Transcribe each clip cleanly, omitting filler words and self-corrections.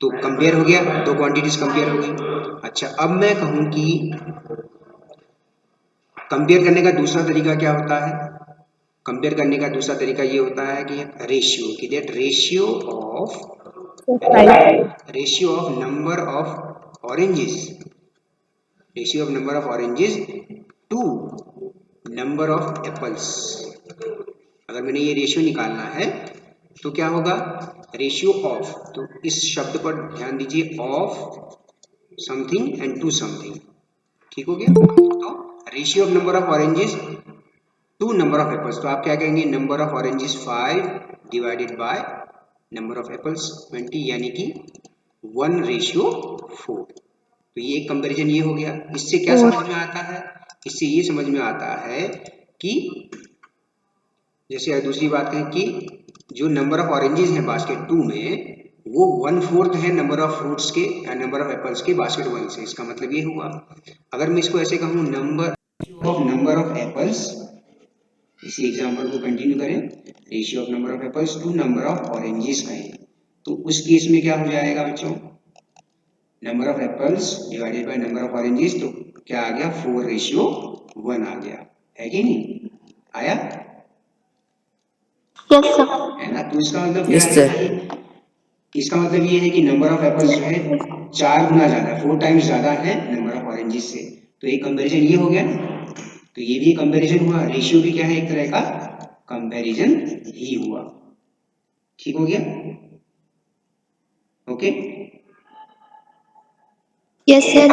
तो कंपेयर हो गया, दो क्वांटिटीज कंपेयर हो गई। अच्छा, अब मैं कहूँ कि कंपेयर करने का दूसरा तरीका क्या होता है? कंपेयर करने का दूसरा तरीका ये होता है कि रेशियो, कि that ratio of number of oranges, ratio of number of oranges to number of apples. अगर मैंने ये रेशियो निकालना है तो क्या होगा? रेशियो ऑफ, तो इस शब्द पर ध्यान दीजिए, of something and to something, ठीक हो गया? तो ratio of number of oranges to number of apples, तो आप क्या कहेंगे? Number of oranges 5 divided by number of apples 20, यानी कि 1:4। तो ये एक कंपैरिजन ये हो गया। इससे क्या समझ में आता है? इससे ये समझ में आता है कि जैसे दूसरी बात कहें कि जो नंबर ऑफ ऑरेंजेस हैं बास्केट 2 में, वो 1/4 है नंबर ऑफ फ्रूट्स के, नंबर ऑफ एप्पल्स के बास्केट 1 से। इसका मतलब ये हुआ। अगर मैं इसको ऐसे कहूँ, नंबर ऑफ एप्पल्स, इसी एग्जांपल को कंटिन्यू करें, ratio of number of apples to number of oranges कहें, तो उस केस में क्या हो जाएगा बच्चों? Number of apples divided by number of oranges, तो क्या आ गया? 4:1 आ गया, है कि नहीं? आया? Yes sir. है ना? तो इसका मतलब क्या है कि इसका मतलब ये है कि नंबर ऑफ एप्पल्स जो है 4 गुना ज्यादा, 4 टाइम्स ज्यादा है नंबर ऑफ ऑरेंजेस से। तो एक कंपैरिजन ये हो गया ना, तो ये भी कंपैरिजन हुआ। रेशियो भी क्या है? एक तरह का कंपैरिजन ही हुआ। ठीक हो गया? ओके। Yes sir.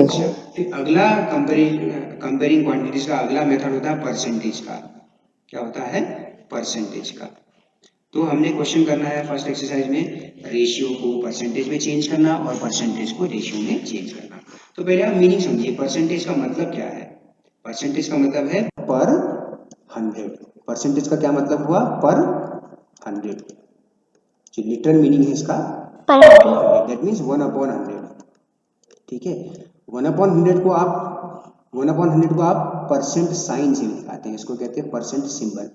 अच्छा, फिर अगला कंपेयरिंग क्वांटिटीज का अगला मेथड होता है परसेंटेज का। क्या होता है? परसेंटेज का। तो हमने क्वेश्चन करना है फर्स्ट एक्सरसाइज में, रेशियो को परसेंटेज में चेंज करना और परसेंटेज को रेशियो में चेंज करना। तो पहले आप मीनिंग समझिए, परसेंटेज का मतलब क्या है? परसेंटेज का मतलब है पर 100। परसेंटेज का क्या मतलब हुआ? पर 100। जो लिटरल मीनिंग है इसका, दैट मीन्स 1/100। ठीक है, 1/100 को आप परसेंट साइन से दिखाते हैं, इसको कहते हैं परसेंट सिंबल।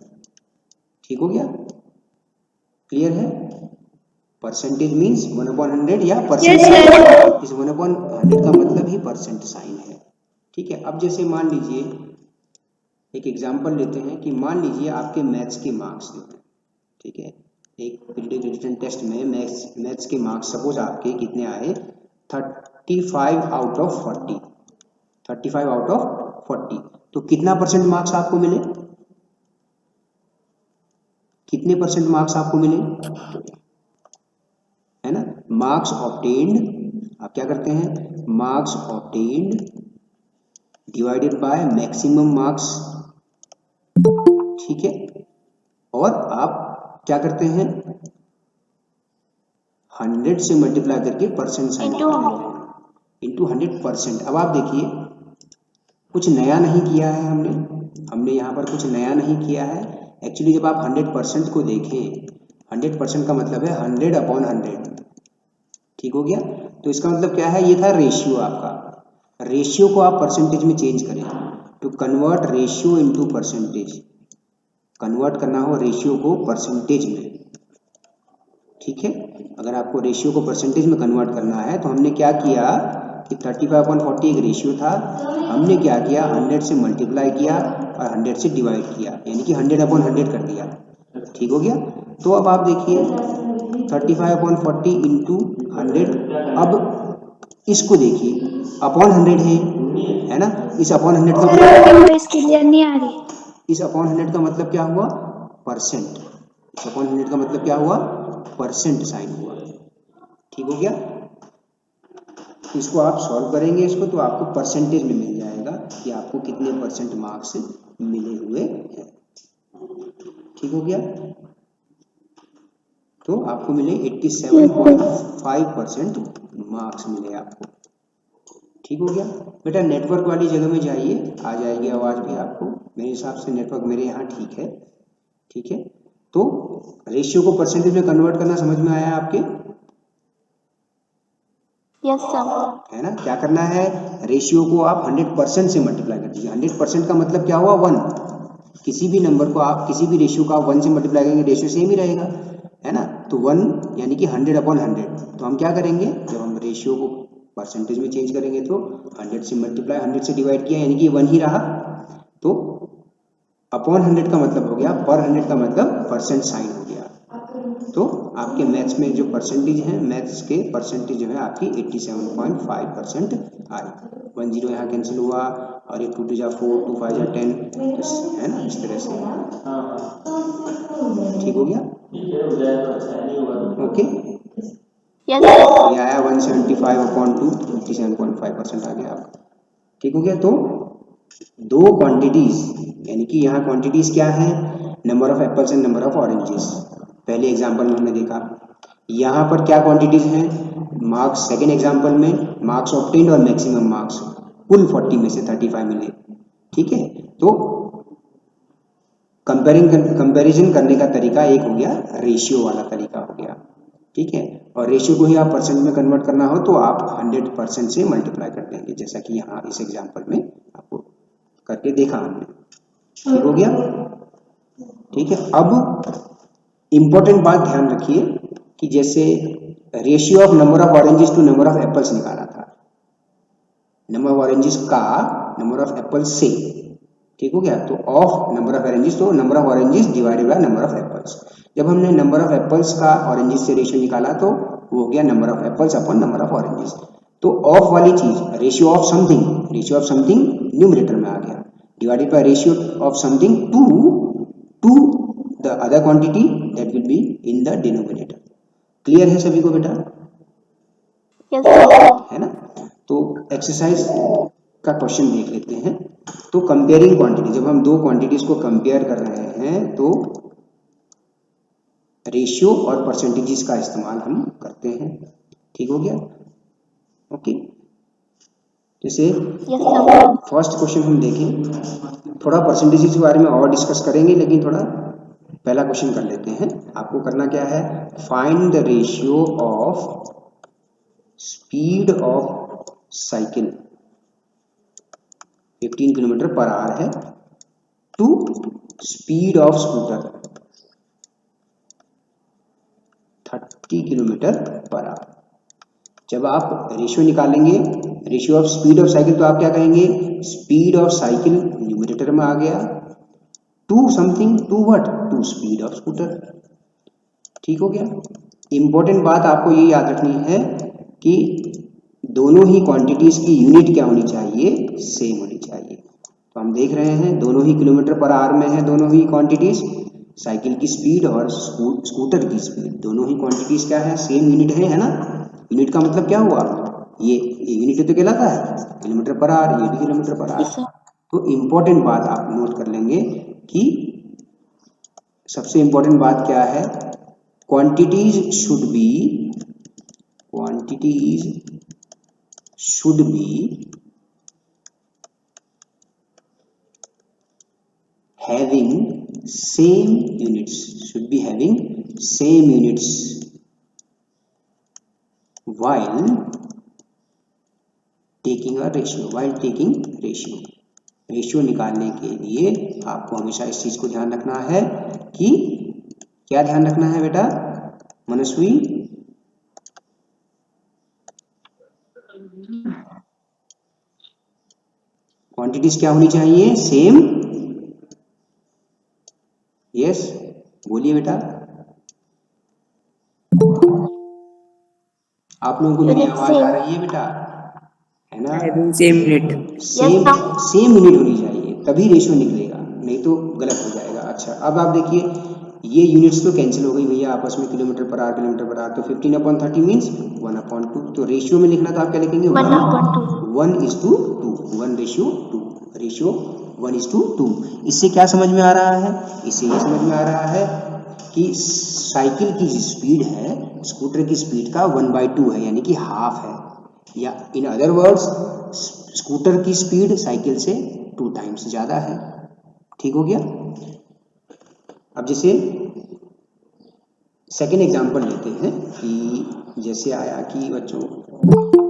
ठीक हो गया? क्लियर है? परसेंटेज मीन्स 1/100 या परसेंट। इस 1/100 का मतलब ही परसेंट साइन है। ठीक है, अब जैसे मान लीजिए एक एग्जांपल लेते हैं कि मान लीजिए आपके मैथ्स के मार्क्स देते हैं। ठीक है, एक प्रीलिमिनरी रिटन टेस्ट में मैथ्स के मार्क्स सपोज आपके कितने आए? 35 आउट ऑफ 40। 35 आउट ऑफ 40, तो कितना परसेंट मार्क्स आपको मिले? कितने परसेंट मार्क्स आपको मिले? है ना? मार्क्स ऑब्टेन्ड, आप क्या करते हैं? Marks obtained divided by maximum marks. ठीक है, और आप क्या करते हैं? 100 से मल्टीप्लाई करके परसेंट साइन इंटू 100%। अब आप देखिए, कुछ नया नहीं किया है हमने यहाँ पर कुछ नया नहीं किया है। एक्चुअली जब आप 100% को देखें, 100% का मतलब है 100/100। ठीक हो गया? तो इसका मतलब क्या है? ये था रेशियो आपका। रेशियो को आप परसेंटेज में चेंज करें, to convert ratio into percentage. Convert करना हो रेशियो को परसेंटेज में। ठीक है, अगर आपको रेशियो को परसेंटेज में कन्वर्ट करना है तो हमने क्या किया कि 35/40 एक रेशियो था, हमने क्या किया? 100 से मल्टीप्लाई किया और 100 से डिवाइड किया, यानी कि 100/100 कर दिया। ठीक हो गया? तो अब आप देखिए 35/40 इंटू 100। अब इसको देखिए, अपॉन 100 है ना? इस अपॉन 100 का क्लियर नहीं आ रही। इस अपॉन 100 का मतलब क्या हुआ? परसेंट। इस अपॉन 100 का मतलब क्या हुआ? परसेंट साइन हुआ। ठीक हो गया? तो इसको आप सॉल्व करेंगे इसको, तो आपको परसेंटेज में मिल जाएगा कि आपको कितने परसेंट मार्क्स मिले हुए हैं। ठीक हो गया? तो आपको मिले 87.5% मार्क्स मिले आपको। ठीक हो गया? बेटा नेटवर्क वाली जगह में जाइए, आ जाएगी आवाज भी आपको। मेरे हिसाब से नेटवर्क मेरे यहाँ ठीक है। ठीक है, तो रेशियो को परसेंटेज में कन्वर्ट करना समझ में आया आपके? Yes sir. है ना? क्या करना है? रेशियो को आप 100% से मल्टीप्लाई कर दीजिए। 100% का मतलब क्या हुआ? 1। किसी भी नंबर को आप, किसी भी रेशियो को आप 1 से मल्टीप्लाई करेंगे, रेशियो सेम ही रहेगा, है ना? तो 1 यानी कि 100/100, तो हम क्या करेंगे, जब हम रेशियो को परसेंटेज में चेंज करेंगे तो 100 से मल्टीप्लाई 100 से डिवाइड किया यानी कि 1 ही रहा, तो अपॉन 100 का मतलब हो गया पर 100 का मतलब परसेंट साइन हो गया। तो आपके मैथ्स में जो परसेंटेज है, मैथ्स के परसेंटेज जो है आपकी 87.5% आई। 1 0 यहाँ कैंसिल हुआ और ये 2 2 जा 4, 2 5 जा 10, है ना, इस तरह से ठीक हो गया। Okay, yes sir. ये आया 175/2, 57.5% आ गया आपका, ठीक हो गया। तो दो क्वांटिटीज, यानी कि यहाँ क्वांटिटीज क्या है, number of apples and number of oranges, पहले एग्जाम्पल में हमने देखा। यहाँ पर क्या क्वांटिटीज हैं, मार्क्स सेकेंड एग्जाम्पल में मार्क्स ऑब्टेन्ड और मैक्सिमम मार्क्स, कुल 40 में से 35 मिले, ठीक है। तो कंपैरिजन करने का तरीका एक हो गया, रेशियो वाला तरीका हो गया, ठीक है। और रेशियो को ही आप परसेंट में कन्वर्ट करना हो तो आप 100% से मल्टीप्लाई कर देंगे, जैसा कि यहाँ इस एग्जाम्पल में आपको करके देखा हमने, ठीक हो गया, ठीक है। अब इंपॉर्टेंट बात ध्यान रखिए कि जैसे ratio of number of oranges to number of apples निकाला था, नंबर ऑफ ऑरेंजेस का नंबर ऑफ एप्पल्स से, ठीक हो गया। तो ऑफ नंबर ऑफ ऑरेंजेस, तो number of oranges divided by number of apples. जब हमने नंबर ऑफ एप्पल्स का ऑरेंजेस से रेशियो निकाला तो वो हो गया number of apples upon number of oranges. तो ऑफ वाली चीज, रेशियो ऑफ समथिंग न्यूमरेटर में आ गया, divided by ratio of something to the other quantity that will be in the denominator. Clear है सभी को बेटा? Yes sir. है ना। तो एक्सरसाइज का क्वेश्चन देख लेते हैं। तो कंपेयरिंग क्वांटिटी, जब हम दो क्वांटिटीज को कंपेयर कर रहे हैं तो रेशियो और परसेंटेजेस का इस्तेमाल हम करते हैं, ठीक हो गया। ओके, जैसे यस सर। फर्स्ट क्वेश्चन हम देखें, थोड़ा परसेंटेजेस के बारे में और डिस्कस करेंगे, लेकिन थोड़ा पहला क्वेश्चन कर लेते हैं। आपको करना क्या है, find the ratio of speed of cycle 15 kilometre per hour है to speed of scooter 30 kilometre per hour. जब आप रेशियो निकालेंगे, ratio of speed of cycle, तो आप क्या कहेंगे, स्पीड ऑफ साइकिल न्यूमरेटर में आ गया, to something, to what, to speed of scooter, ठीक हो गया। इंपॉर्टेंट बात आपको ये याद रखनी है कि दोनों ही क्वांटिटीज की यूनिट क्या होनी चाहिए, सेम होनी चाहिए। तो हम देख रहे हैं दोनों ही किलोमीटर पर आवर में है, दोनों ही क्वांटिटीज, साइकिल की स्पीड और स्कूटर की स्पीड, दोनों ही क्वांटिटीज क्या है, सेम यूनिट है ना। यूनिट का मतलब क्या हुआ, ये यूनिट तो कहलाता है किलोमीटर पर आवर, ये भी किलोमीटर पर यस आवर। सर। तो इंपॉर्टेंट बात आप नोट कर लेंगे कि सबसे इंपॉर्टेंट बात क्या है, quantities should be having same units, should be having same units while taking a ratio, ratio निकालने के लिए आपको हमेशा इस चीज को ध्यान रखना है कि क्या ध्यान रखना है बेटा मनस्वी, क्वांटिटीज क्या होनी चाहिए, सेम। यस, बोलिए बेटा, आप लोगों को मेरी यूनिट आवाज आ सेम। रही है बेटा, है ना। सेम यूनिट, सेम यूनिट होनी चाहिए तभी रेशियो निकलेगा, नहीं तो गलत हो जाएगा। अच्छा, अब आप देखिए ये यूनिट्स तो कैंसिल हो गई भैया आपस में, किलोमीटर पर आवर, तो 15/30 मीन्स 1/2। तो रेशियो में लिखना तो आप क्या लिखेंगे, 1/2। 1:2, 1:2, 1:2। इससे क्या समझ में आ रहा है, इससे ये समझ में आ रहा है कि साइकिल की स्पीड है स्कूटर की स्पीड का 1/2 है, यानी कि हाफ है, या इन अदर वर्ड्स स्कूटर की स्पीड साइकिल से 2 टाइम्स ज्यादा है, ठीक हो गया। अब जैसे सेकेंड एग्जांपल लेते हैं कि जैसे आया कि बच्चों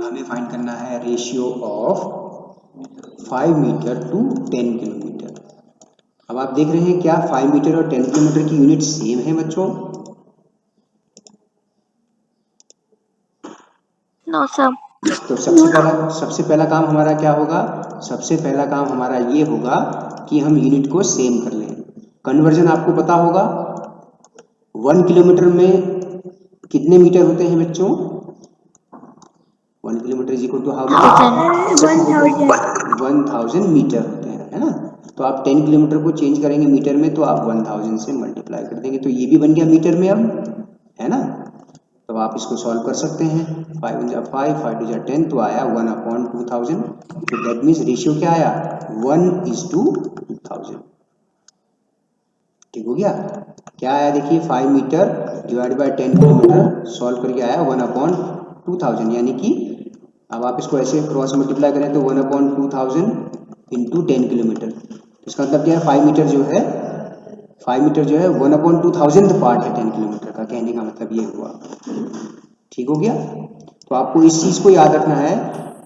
हमें फाइंड करना है ratio of 5 metre to 10 kilometre. अब आप देख रहे हैं क्या 5 मीटर और 10 किलोमीटर की यूनिट सेम है बच्चों, नो सर। तो सबसे पहला काम हमारा क्या होगा? सबसे पहला काम हमारा ये होगा कि हम यूनिट को सेम कर लें। कन्वर्जन आपको पता होगा, 1 किलोमीटर में कितने मीटर होते हैं बच्चों? 1 kilometre is equal to how much? 1000 metre होते हैं, है ना? तो आप 10 किलोमीटर को चेंज करेंगे मीटर में, तो आप 1000 से मल्टीप्लाई कर देंगे, तो ये भी बन गया मीटर में अब, है ना? तो आप इसको सॉल्व कर सकते हैं। 5 × 5, 5 × 10, तो आया 1/2000। तो दैट मीन्स रेशियो क्या आया? 1:2000। ठीक हो गया? क्या आया देखिए, 5 metre divide by 10 kilometre, solve करके आया 1/2000। यानी कि अब आप इसको ऐसे क्रॉस मल्टीप्लाई करें तो 1/2000 इंटू 10 किलोमीटर। इसका मतलब क्या है? 5 मीटर जो है 1/2000 पार्ट है 10 किलोमीटर का। कहने का मतलब ये हुआ। ठीक हो गया? तो आपको इस चीज को याद रखना है,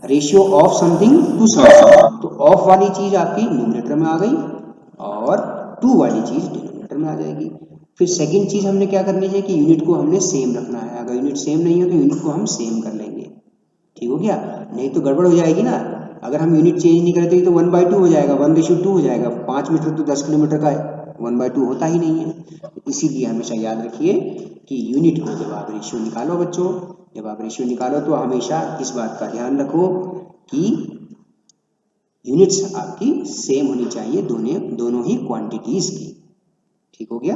ratio of something to something. तो ऑफ वाली चीज आपकी न्यूमरेटर में आ गई और टू वाली चीज डिनोमिनेटर में आ जाएगी। फिर सेकंड चीज हमने क्या करनी है कि यूनिट को हमने सेम रखना है। अगर यूनिट सेम नहीं हो तो यूनिट को हम सेम कर लेंगे। ठीक हो गया? नहीं तो गड़बड़ हो जाएगी ना। अगर हम यूनिट चेंज नहीं करते तो 1/2 हो जाएगा, 1:2 हो जाएगा। 5 मीटर तो 10 किलोमीटर का 1/2 होता ही नहीं है। इसीलिए हमेशा याद रखिए कि यूनिट को जब आप रेशियो निकालो बच्चों, जब आप रेशियो निकालो तो हमेशा इस बात का ध्यान रखो कि यूनिट्स आपकी सेम होनी चाहिए, दोनों ही क्वांटिटीज की। ठीक हो गया?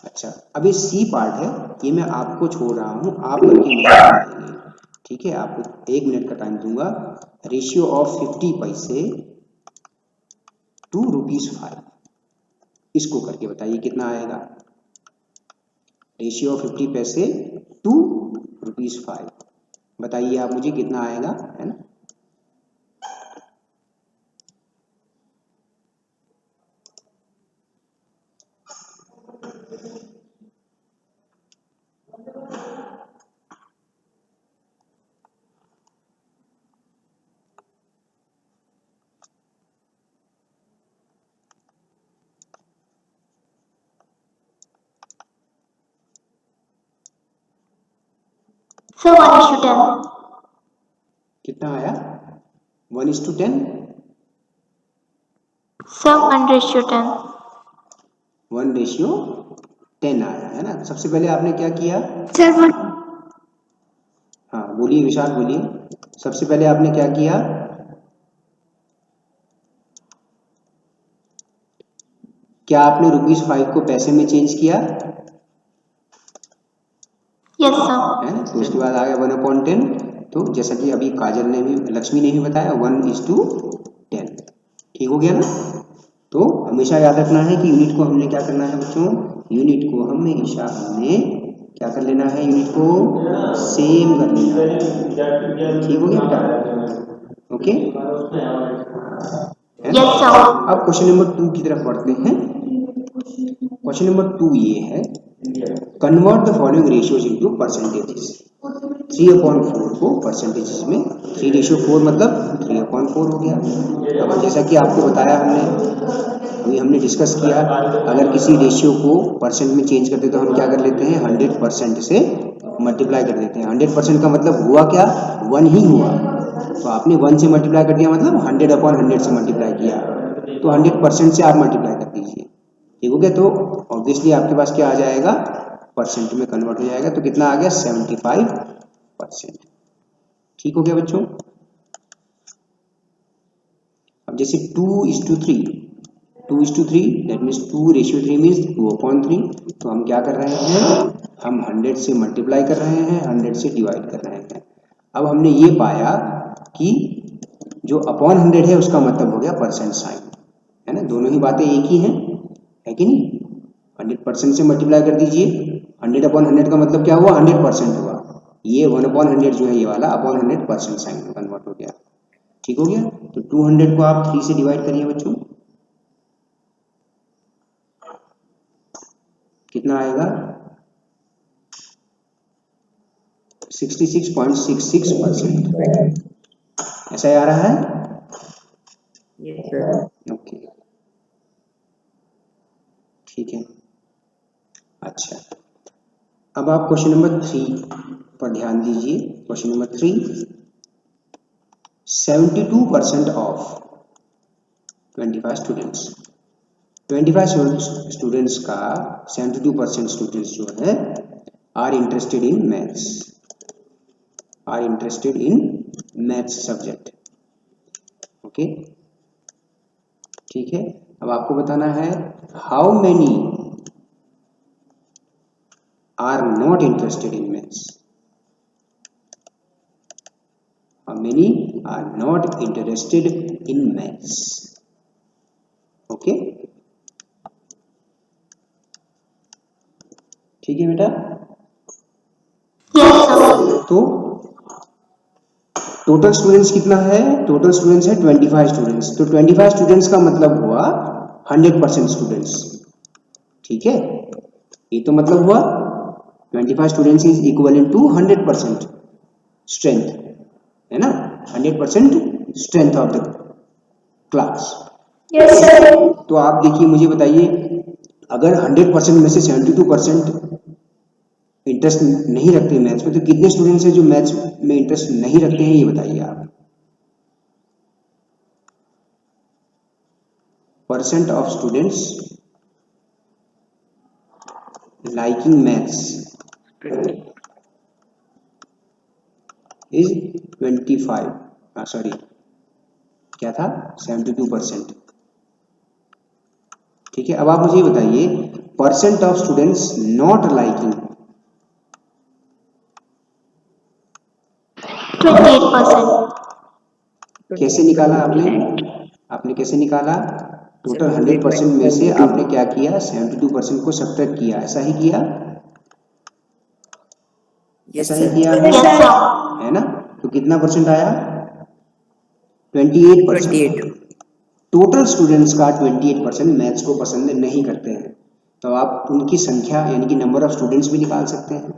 अच्छा, अब ये सी पार्ट है, ये मैं आपको छोड़ रहा हूँ, आप करके मुझे बताएंगे। ठीक है? आपको 1 मिनट का टाइम दूंगा। रेशियो ऑफ 50 पैसे टू ₹5, इसको करके बताइए कितना आएगा। रेशियो ऑफ 50 पैसे टू ₹5, बताइए आप मुझे कितना आएगा, है ना? सर 1:10। कितना आया? 1:10? सर 1:10। 1:10 आया, है ना? सबसे पहले आपने क्या किया? सर हाँ बोलिए विशाल, बोलिए। सबसे पहले आपने क्या किया? क्या आपने ₹5 को पैसे में चेंज किया? Yes sir. है ना? तो उसके बाद आ गया 1/10। तो जैसा कि अभी काजल ने भी, लक्ष्मी ने भी बताया, 1:10। ठीक हो गया ना? तो हमेशा याद रखना है कि यूनिट को हमने क्या करना है बच्चों, यूनिट को हमेशा हमने क्या कर लेना है, यूनिट को सेम कर लेना है। ठीक हो गया बेटा? ओके? Yes sir. अब क्वेश्चन नंबर 2 की तरफ बढ़ते हैं। क्वेश्चन नंबर 2 ये है, convert the following ratios into percentages. 3/4 को परसेंटेजेस में, 3:4 मतलब 3/4 हो गया। अब जैसा कि आपको बताया अभी हमने डिस्कस किया, अगर किसी रेशियो को परसेंट में चेंज करते तो हम क्या कर लेते हैं, 100% से मल्टीप्लाई कर देते हैं। 100% का मतलब हुआ क्या? 1 ही हुआ। तो आपने 1 से मल्टीप्लाई कर दिया, मतलब 100/100 से मल्टीप्लाई किया, तो 100% से आप मल्टीप्लाई कर दीजिए। ठीक हो गया? तो ऑब्वियसली आपके पास क्या आ जाएगा, परसेंट में कन्वर्ट हो जाएगा। तो कितना आ गया? 75%। ठीक हो गया बच्चों? अब जैसे 2:3, 2:3 दैट मीन्स 2:3 मीन्स 2/3। तो हम क्या कर रहे हैं, हम 100 से मल्टीप्लाई कर रहे हैं, 100 से डिवाइड कर रहे हैं। अब हमने ये पाया कि जो अपॉन 100 है उसका मतलब हो गया परसेंट साइन, है ना? दोनों ही बातें एक ही हैं, है कि नहीं? 100% से मल्टीप्लाई कर दीजिए, 100/100 का मतलब क्या हुआ, 100% हुआ। ये 1/100 जो है ये वाला अपॉन 100% साइन में कन्वर्ट हो गया। ठीक हो गया? तो 200 को आप 3 से डिवाइड करिए बच्चों, कितना आएगा? 66.66%। ऐसा ही आ रहा है? ओके, ठीक है। अच्छा, अब आप क्वेश्चन नंबर 3 पर ध्यान दीजिए। Question number 3, 72% of 25 students, 25 students का 72% स्टूडेंट्स जो है are interested in maths, are interested in maths subject. Okay, ठीक है। अब आपको बताना है how many are not interested in maths, how many are not interested in maths. Okay, ठीक है बेटा। Yes, sir. तो टोटल स्टूडेंट्स कितना है? टोटल स्टूडेंट्स है 25 स्टूडेंट्स। तो 25 स्टूडेंट्स का मतलब हुआ 100% स्टूडेंट्स। ठीक है, ये तो मतलब हुआ 25 students is equal to 100% strength, है ना, 100% strength of the class. Yes, sir. तो आप देखिए, मुझे बताइए, अगर 100% में से 72% इंटरेस्ट नहीं रखते मैथ्स में, तो कितने स्टूडेंट्स हैं जो मैथ्स में इंटरेस्ट नहीं रखते हैं, ये बताइए आप। Percent of students liking maths is 25, sorry क्या था, 72%। ठीक है, अब आप मुझे बताइए percent of students not liking, 28%. कैसे निकाला आपने? आपने कैसे निकाला? टोटल 100% में से आपने क्या किया, 72% को सब्ट्रैक्ट किया, ऐसा ही किया, ऐसा ही किया Yes, sir. है ना। तो कितना परसेंट आया? 28%। टोटल स्टूडेंट्स का 28% मैथ्स को पसंद नहीं करते हैं। तो आप उनकी संख्या यानी कि नंबर ऑफ स्टूडेंट्स भी निकाल सकते हैं।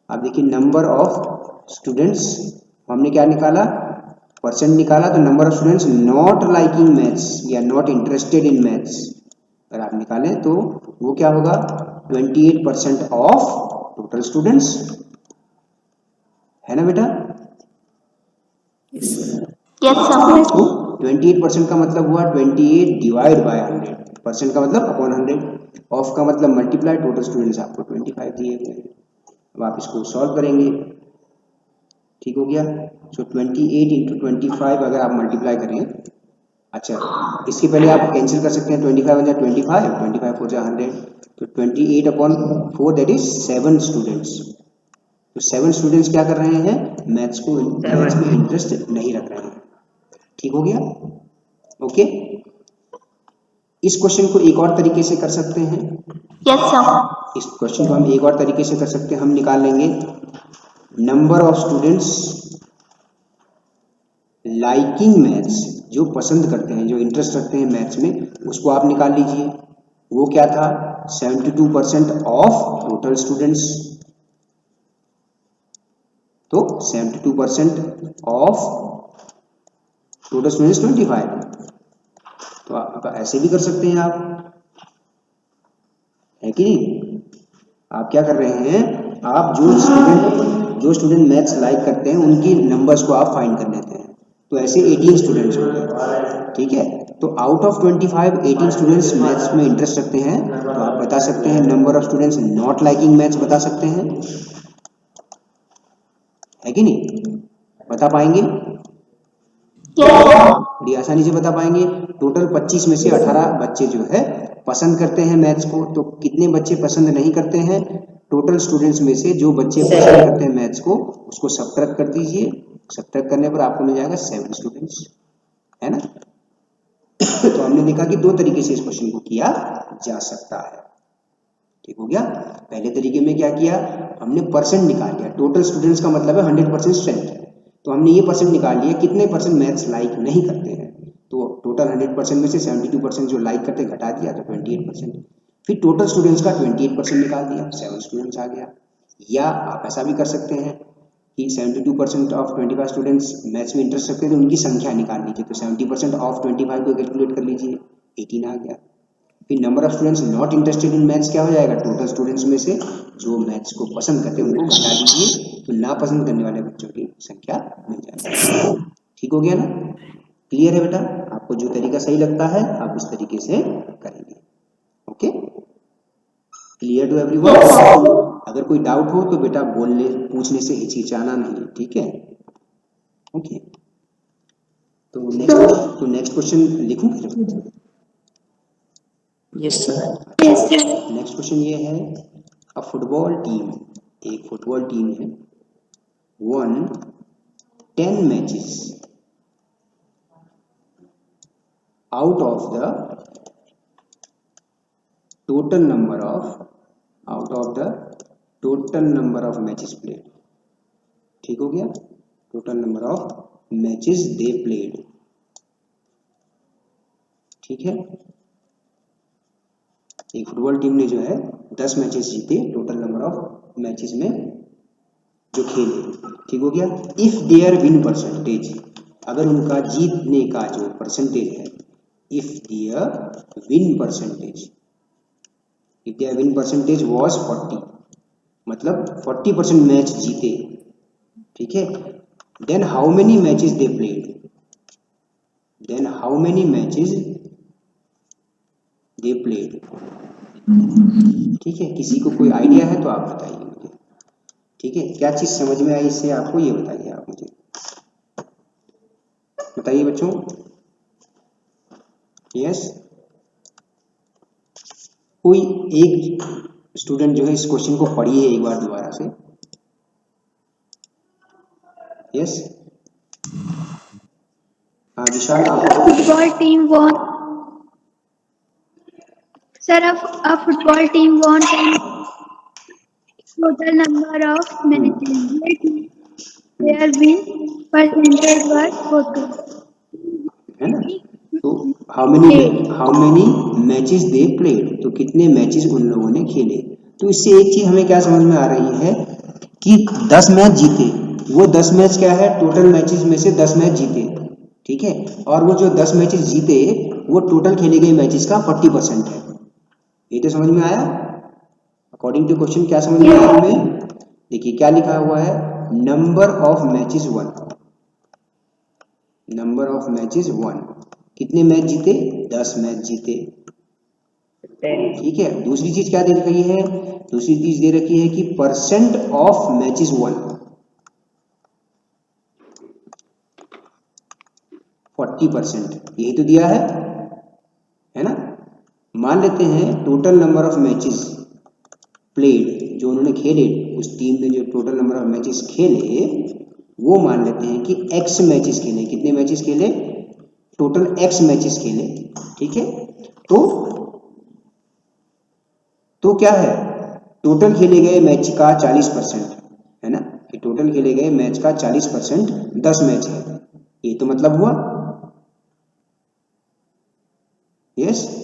आप देखिए, नंबर ऑफ स्टूडेंट्स हमने क्या निकाला, परसेंट निकाला, तो number of students not liking maths या नॉट इंटरेस्टेड इन मैथ्स अगर आप निकालें तो वो क्या होगा, 28% ऑफ टोटल स्टूडेंट्स, है ना बेटा। Yes, sir. तो 28% का मतलब हुआ 28 डिवाइड बाय 100, परसेंट का मतलब अपॉन 100, ऑफ का मतलब मल्टीप्लाई, टोटल स्टूडेंट्स आपको 25 दिए हुए हैं। अब आप इसको सॉल्व करेंगे, ठीक हो गया। सो 28 इंटू 25 अगर आप मल्टीप्लाई करें, अच्छा इसके पहले आप कैंसिल कर सकते हैं, 25 वन जा 25, 25 फोर जा 100, तो 28 अपॉन 4 दैट इज 7 स्टूडेंट्स। तो 7 स्टूडेंट्स क्या कर रहे हैं, मैथ्स में इंटरेस्ट नहीं रख रहे हैं। ठीक हो गया, ओके। इस क्वेश्चन को एक और तरीके से कर सकते हैं, Yes, sir. इस क्वेश्चन को हम एक और तरीके से कर सकते हैं। हम निकाल लेंगे number of students liking maths, जो पसंद करते हैं, जो इंटरेस्ट रखते हैं मैथ्स में, उसको आप निकाल लीजिए। वो क्या था, 72% ऑफ टोटल स्टूडेंट्स। तो 72% ऑफ टोटल स्टूडेंट्स 25। तो आप ऐसे भी कर सकते हैं, आप है कि नहीं। आप क्या कर रहे हैं, आप जो स्टूडेंट मैथ्स लाइक करते हैं उनकी नंबर्स को आप फाइंड कर लेते हैं। तो ऐसे 18 स्टूडेंट्स हो गए, ठीक है। तो आउट ऑफ 25 18 स्टूडेंट्स मैथ्स में इंटरेस्ट रखते हैं, तो आप बता सकते हैं number of students not liking maths बता सकते हैं, है कि नहीं, बता पाएंगे? Yes, sir. बड़ी आसानी से बता पाएंगे। टोटल 25 में से 18 बच्चे जो है पसंद करते हैं मैथ्स को, तो कितने बच्चे पसंद नहीं करते हैं? टोटल स्टूडेंट्स में से जो बच्चे पसंद करते हैं मैथ्स को, उसको सब्ट्रैक्ट कर दीजिए। सब्ट्रैक्ट करने पर आपको मिल जाएगा 7 स्टूडेंट्स, है ना। तो हमने देखा कि 2 तरीके से इस क्वेश्चन को किया जा सकता है। ठीक हो गया। पहले तरीके में क्या किया, हमने परसेंट निकाल लिया, टोटल स्टूडेंट्स का मतलब है 100% स्ट्रेंथ, तो हमने ये परसेंट निकाल लिया कितने परसेंट मैथ्स लाइक नहीं करते हैं। तो टोटल 100% में से 72% जो लाइक करते घटा दिया, तो 28%। फिर टोटल स्टूडेंट्स का 28% निकाल दिया, 7 स्टूडेंट्स आ गया। या आप ऐसा भी कर सकते हैं कि 72% ऑफ 25 स्टूडेंट्स मैथ्स में इंटरेस्ट रखते हैं, तो उनकी संख्या निकाल लीजिए। तो 70% ऑफ 25 को कैलकुलेट कर लीजिए, 18 आ गया। फिर number of students not interested in maths क्या हो जाएगा, टोटल स्टूडेंट्स में से जो मैथ्स को पसंद करते हैं उनको घटा दीजिए, तो नापसंद करने वाले बच्चों की संख्या मिल जाएगी। ठीक हो गया ना, क्लियर है बेटा? आपको जो तरीका सही लगता है आप उस तरीके से करेंगे। Okay, clear to everyone? Yes, sir. अगर कोई डाउट हो तो बेटा बोलने पूछने से हिचकिचाना नहीं, ठीक है? ओके, तो नेक्स्ट क्वेश्चन लिखूं फिर? Yes sir. Yes, sir. Next question ये है, अ फुटबॉल टीम, एक फुटबॉल टीम है, one 10 matches out of the total number of matches played. ठीक हो गया, total number of matches they played. ठीक है, एक फुटबॉल टीम ने जो है 10 मैचेस जीते टोटल नंबर ऑफ मैचेस में जो खेले। ठीक हो गया, इफ देयर विन परसेंटेज, अगर उनका जीतने का जो परसेंटेज है, if their win percentage was 40, मतलब 40% मैच जीते। ठीक है, then how many matches they played, ठीक है, किसी को कोई आइडिया है तो आप बताइए मुझे। ठीक है, क्या चीज समझ में आई इससे आपको, ये बताइए आप मुझे, बताइए बच्चों। यस, कोई एक स्टूडेंट जो है इस क्वेश्चन को पढ़िए एक बार दोबारा से। यस, हाँ विशाल आप Football team won. Sir, a football team won 10 total number of matches. Their win percentage was 40. है ना, तो how many matches they played, तो कितने मैचेस उन लोगों ने खेले। तो इससे एक चीज हमें क्या समझ में आ रही है कि 10 मैच जीते, वो 10 मैच क्या है, टोटल मैचेस में से 10 मैच जीते। ठीक है, और वो जो 10 मैचेस जीते वो टोटल खेले गए मैचेस का 40% है। ये तो समझ में आया? अकॉर्डिंग टू क्वेश्चन क्या समझ में आया हमें? देखिए क्या लिखा हुआ है, number of matches 1, number of matches 1, कितने मैच जीते, 10 मैच जीते। ठीक है, दूसरी चीज क्या दे रखी है, दूसरी चीज दे रखी है कि परसेंट ऑफ मैचेस 1 40%, यही तो दिया है ना। मान लेते हैं total number of matches played, जो उन्होंने खेले, उस टीम ने जो टोटल नंबर ऑफ मैचेस खेले वो मान लेते हैं कि x मैचेस खेले। कितने मैचेस खेले, टोटल x मैचेस खेले। ठीक है, तो क्या है, टोटल खेले गए मैच का 40%, है ना, कि टोटल खेले गए मैच का 40% 10 मैच है, ये तो मतलब हुआ। Yes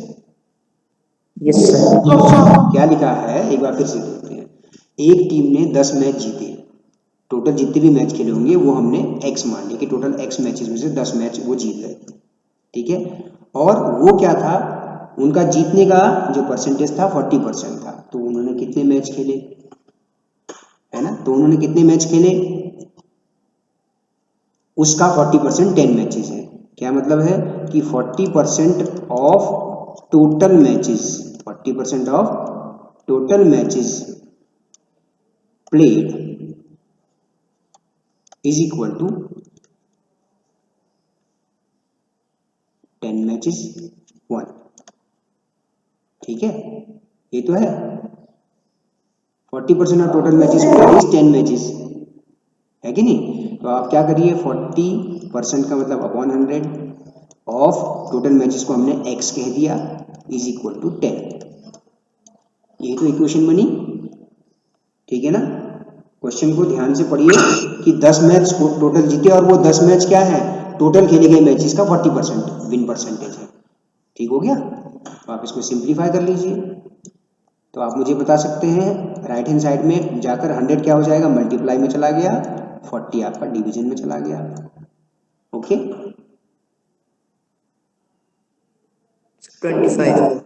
yes sir. Yes, sir. क्या लिखा है एक बार फिर से देखते हैं, एक टीम ने 10 मैच जीते, टोटल जितने भी मैच खेले होंगे वो हमने x मान लिया कि टोटल x मैचेस में से 10 मैच वो जीत गए। ठीक है, और वो क्या था, उनका जीतने का जो परसेंटेज था 40% था, तो उन्होंने कितने मैच खेले, है ना, तो उन्होंने कितने मैच खेले, उसका 40% 10 मैचेस है। क्या मतलब है कि 40% of total matches, 40% of total matches played is equal to 10 matches 1। ठीक है, ये तो है 40% of total matches played is 10 matches, है कि नहीं। तो आप क्या करिए, 40% का मतलब अपॉन 100 ऑफ टोटल मैचेस को हमने x कह दिया इज इक्वल टू 10, यही तो इक्वेशन बनी। ठीक है ना, क्वेश्चन को ध्यान से पढ़िए कि 10 मैच टोटल जीते और वो 10 मैच क्या है, टोटल खेले गए मैचेस का 40% विन परसेंटेज है। ठीक हो गया, तो आप इसको सिंप्लीफाई कर लीजिए। तो आप मुझे बता सकते हैं राइट हैंड साइड में जाकर 100 क्या हो जाएगा, मल्टीप्लाई में चला गया, 40 आपका डिवीजन में चला गया। ओके, 25।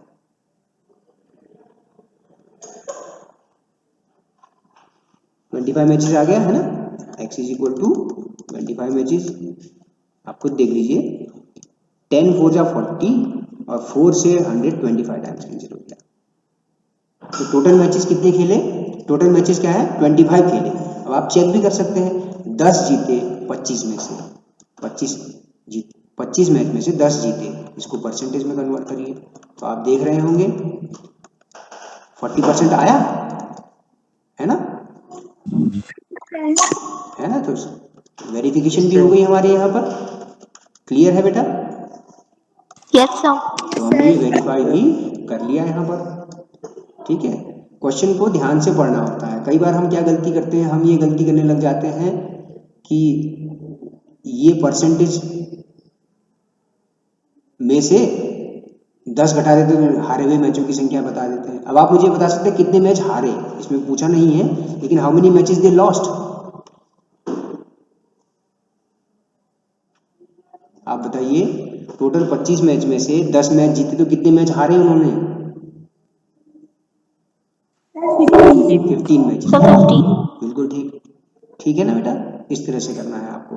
25 मैचेस आ गया है ना, x is equal to 25 matches. आप खुद देख लीजिए, 10 4 जा 40 और 4 से 125 टाइम्स कैंसिल हो गया। तो टोटल मैचेस कितने खेले, टोटल मैचेस क्या है 25 खेले। अब आप चेक भी कर सकते हैं, 10 जीते 25 में से, 25 मैच में से 10 जीते, इसको परसेंटेज में कन्वर्ट करिए तो आप देख रहे होंगे 40% आया है ना, है ना। तो वेरिफिकेशन भी हो गई हमारे यहाँ पर, क्लियर है बेटा। Yes sir. तो हमने ये वेरीफाई भी कर लिया यहाँ पर, ठीक है। क्वेश्चन को ध्यान से पढ़ना होता है। कई बार हम क्या गलती करते हैं, हम ये गलती करने लग जाते हैं कि ये परसेंटेज में से 10 घटा देते हैं, हारे हुए मैचों की संख्या बता देते हैं। अब आप मुझे बता सकते हैं कितने मैच हारे, इसमें पूछा नहीं है, लेकिन how many matches they lost, आप बताइए। टोटल 25 मैच में से 10 मैच जीते तो कितने मैच हारे उन्होंने, 15 मैचेस। सर 50। बिल्कुल ठीक, ठीक है ना बेटा, इस तरह से करना है आपको।